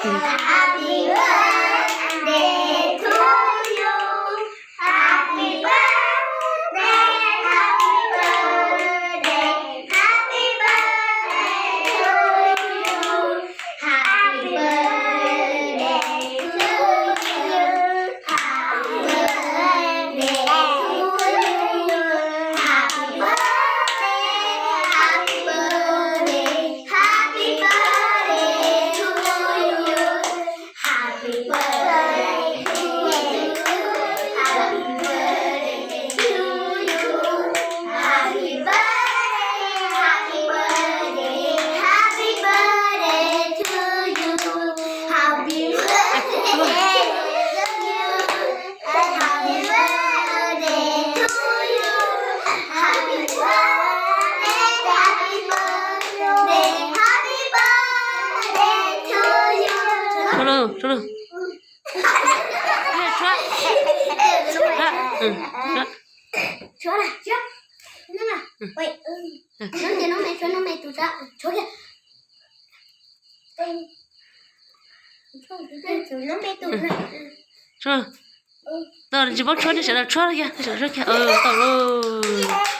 Happy birthday to you. Happy birthday, happy birthday, happy birthday to you. Happy birthday to you. Happy birthday to you. Happy birthday, happy birthday, happy birthday to you. Happy birthday to you. Happy birthday to you. Happy birthday, happy birthday, happy birthday to you. Happy birthday to you. Happy birthday to you. Happy birthday, happy birthday, happy birthday to you. 说喽，说喽，说，说了，行，那么，喂，能没说能没读着，出去。能没读呢？说喽，到了，这帮车你现在车了呀，这车看，哦，到喽。